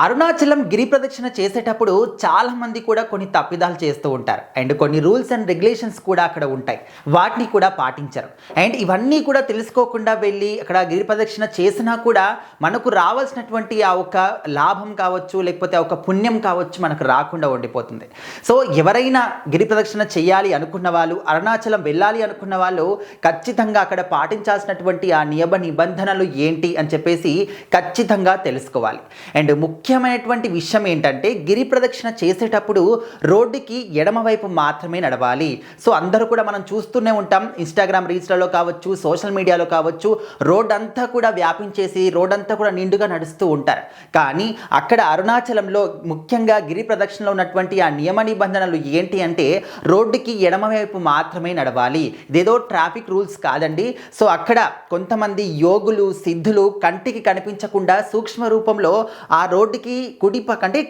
అరుణాచలం గిరి ప్రదక్షిణ చేసేటప్పుడు చాలామంది కూడా కొన్ని తప్పిదాలు చేస్తూ ఉంటారు. అండ్ కొన్ని రూల్స్ అండ్ రెగ్యులేషన్స్ కూడా అక్కడ ఉంటాయి. వాటిని కూడా పాటించరు. అండ్ ఇవన్నీ కూడా తెలుసుకోకుండా వెళ్ళి అక్కడ గిరి ప్రదక్షిణ చేసినా కూడా మనకు రావాల్సినటువంటి ఆ ఒక లాభం కావచ్చు, లేకపోతే ఆ ఒక పుణ్యం కావచ్చు మనకు రాకుండా ఉండిపోతుంది. సో ఎవరైనా గిరి ప్రదక్షిణ చేయాలి అనుకున్న వాళ్ళు, అరుణాచలం వెళ్ళాలి అనుకున్న వాళ్ళు ఖచ్చితంగా అక్కడ పాటించాల్సినటువంటి ఆ నియమ నిబంధనలు ఏంటి అని చెప్పేసి ఖచ్చితంగా తెలుసుకోవాలి. అండ్ ముఖ్యమైనటువంటి విషయం ఏంటంటే గిరి ప్రదక్షిణ చేసేటప్పుడు రోడ్డుకి ఎడమవైపు మాత్రమే నడవాలి. సో అందరూ కూడా మనం చూస్తూనే ఉంటాం, ఇన్స్టాగ్రామ్ రీల్స్లలో కావచ్చు, సోషల్ మీడియాలో కావచ్చు, రోడ్ అంతా కూడా వ్యాపించేసి రోడ్ అంతా కూడా నిండుగా నడుస్తూ ఉంటారు. కానీ అక్కడ అరుణాచలంలో ముఖ్యంగా గిరి ప్రదక్షిణలో ఉన్నటువంటి ఆ నియమ నిబంధనలు ఏంటి అంటే రోడ్డుకి ఎడమవైపు మాత్రమే నడవాలి. ఇదేదో ట్రాఫిక్ రూల్స్ కాదండి. సో అక్కడ కొంతమంది యోగులు, సిద్ధులు కంటికి కనిపించకుండా సూక్ష్మ రూపంలో ఆ రోడ్డుకి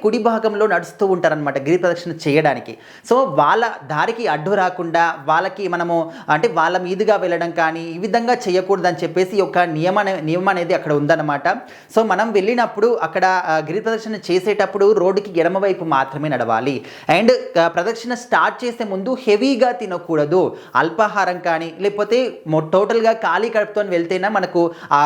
కుడి భాగంలో నడుస్తూ ఉంటారనమాట గిరి ప్రదక్షిణ చేయడానికి. సో వాళ్ళ దారికి అడ్డు రాకుండా వాళ్ళకి మనము అంటే వాళ్ళ మీదుగా వెళ్ళడం కానీ ఈ విధంగా చేయకూడదని చెప్పేసి ఒక నియమం అనేది అక్కడ ఉందన్నమాట. సో మనం వెళ్ళినప్పుడు అక్కడ గిరి ప్రదక్షిణ చేసేటప్పుడు రోడ్డుకి ఎడమవైపు మాత్రమే నడవాలి. అండ్ ప్రదక్షిణ స్టార్ట్ చేసే ముందు హెవీగా తినకూడదు. అల్పాహారం కానీ లేకపోతే టోటల్గా ఖాళీ కడుపుతో వెళ్తేనే మనకు ఆ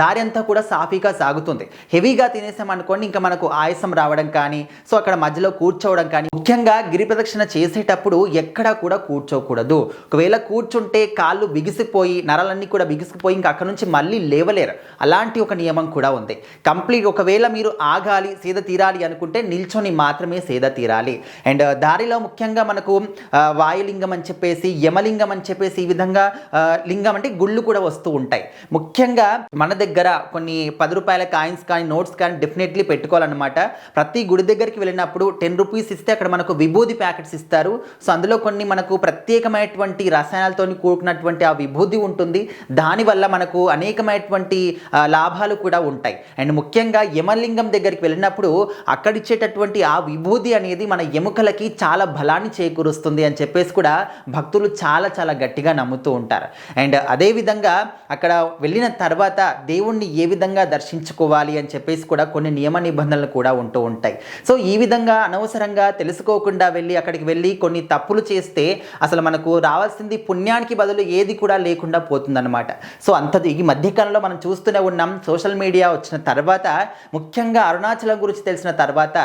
దారి అంతా కూడా సాఫీగా సాగుతుంది. హెవీగా తినేసామనుకోండి ఇంకా మనకు ఆయాసం రావడం కానీ, సో అక్కడ మధ్యలో కూర్చోవడం కానీ, ముఖ్యంగా గిరి ప్రదక్షిణ చేసేటప్పుడు ఎక్కడా కూడా కూర్చోకూడదు. ఒకవేళ కూర్చుంటే కాళ్ళు బిగిసిపోయి నరాలన్నీ కూడా బిగిసిపోయి ఇంకా అక్కడ నుంచి మళ్ళీ లేవలేరు. అలాంటి ఒక నియమం కూడా ఉంది. కంప్లీట్ ఒకవేళ మీరు ఆగాలి, సేద తీరాలి అనుకుంటే నిల్చొని మాత్రమే సేద తీరాలి. అండ్ దారిలో ముఖ్యంగా మనకు వాయులింగం అని చెప్పేసి, యమలింగం అని చెప్పేసి ఈ విధంగా లింగం అంటే గుళ్ళు కూడా వస్తూ ఉంటాయి. ముఖ్యంగా మన దగ్గర కొన్ని 10 రూపాయల కాయిన్స్ కానీ నోట్స్ కానీ డెఫినెట్లీ పెట్టుకోవాలన్నమాట. ప్రతి గుడి దగ్గరికి వెళ్ళినప్పుడు 10 రూపీస్ ఇస్తే అక్కడ మనకు విభూది ప్యాకెట్స్ ఇస్తారు. సో అందులో కొన్ని మనకు ప్రత్యేకమైనటువంటి రసాయనాలతో కూడుకున్నటువంటి ఆ విభూది ఉంటుంది. దానివల్ల మనకు అనేకమైనటువంటి లాభాలు కూడా ఉంటాయి. అండ్ ముఖ్యంగా యమలింగం దగ్గరికి వెళ్ళినప్పుడు అక్కడ ఇచ్చేటటువంటి ఆ విభూది అనేది మన ఎముకలకి చాలా బలాన్ని చేకూరుస్తుంది అని చెప్పేసి కూడా భక్తులు చాలా చాలా గట్టిగా నమ్ముతూ ఉంటారు. అండ్ అదేవిధంగా అక్కడ వెళ్ళిన తర్వాత దేవుణ్ణి ఏ విధంగా దర్శించుకోవాలి అని చెప్పేసి కూడా కొన్ని నియమ నిబంధనలు కూడా ఉంటూ ఉంటాయి. సో ఈ విధంగా అనవసరంగా తెలుసుకోకుండా వెళ్ళి అక్కడికి వెళ్ళి కొన్ని తప్పులు చేస్తే అసలు మనకు రావాల్సింది పుణ్యానికి బదులు ఏది కూడా లేకుండా పోతుందన్నమాట. సో ఈ మధ్యకాలంలో మనం చూస్తూనే ఉన్నాం. సోషల్ మీడియా వచ్చిన తర్వాత, ముఖ్యంగా అరుణాచలం గురించి తెలిసిన తర్వాత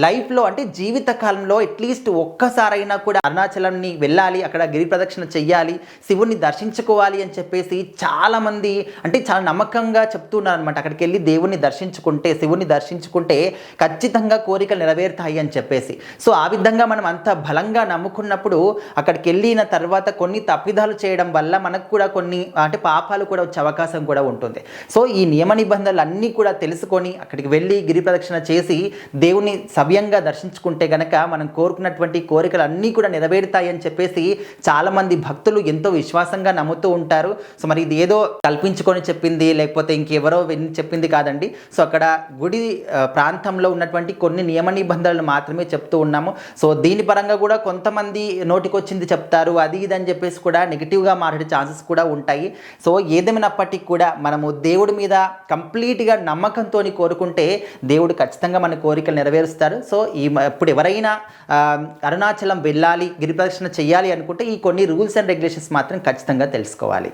లైఫ్లో అంటే జీవిత కాలంలో అట్లీస్ట్ ఒక్కసారైనా కూడా అరుణాచలంని వెళ్ళాలి, అక్కడ గిరి ప్రదక్షిణ చెయ్యాలి, శివుణ్ణి దర్శించుకోవాలి అని చెప్పేసి చాలామంది అంటే చాలా నమ్మకంగా చెప్తున్నారు అనమాట. అక్కడికి వెళ్ళి దేవుణ్ణి దర్శించుకుంటే, శివుణ్ణి దర్శించుకుంటే ఖచ్చితంగా కోరికలు నెరవేరుతాయి అని చెప్పేసి. సో ఆ విధంగా మనం అంత బలంగా నమ్ముకున్నప్పుడు అక్కడికి వెళ్ళిన తర్వాత కొన్ని తప్పిదాలు చేయడం వల్ల మనకు కూడా కొన్ని అంటే పాపాలు కూడా వచ్చే అవకాశం కూడా ఉంటుంది. సో ఈ నియమ నిబంధనలు అన్నీ కూడా తెలుసుకొని అక్కడికి వెళ్ళి గిరి ప్రదక్షిణ చేసి దేవుని సవ్యంగా దర్శించుకుంటే గనక మనం కోరుకున్నటువంటి కోరికలు అన్నీ కూడా నెరవేరుతాయి అని చెప్పేసి చాలామంది భక్తులు ఎంతో విశ్వాసంగా నమ్ముతూ ఉంటారు. సో మరి ఇది ఏదో కల్పించుకొని చెప్పింది లేకపోతే ఇంకెవరో చెప్పింది కాదండి. సో అక్కడ గుడి ప్రాంతంలో ఉన్నటువంటి కొన్ని నియమ నిబంధనలు మాత్రమే చెప్తూ ఉన్నాము. సో దీని పరంగా కూడా కొంతమంది నోటికొచ్చింది చెప్తారు, అది ఇది అని చెప్పేసి కూడా నెగిటివ్గా మాట్లాడే ఛాన్సెస్ కూడా ఉంటాయి. సో ఏదేమైనప్పటికీ కూడా మనము దేవుడి మీద కంప్లీట్గా నమ్మకంతో కోరుకుంటే దేవుడు ఖచ్చితంగా మన కోరికలు నెరవేరుస్తారు. సో ఇప్పుడు ఎవరైనా అరుణాచలం వెళ్ళాలి, గిరి ప్రదక్షిణ చేయాలి అనుకుంటే ఈ కొన్ని రూల్స్ అండ్ రెగ్యులేషన్స్ మాత్రం ఖచ్చితంగా తెలుసుకోవాలి.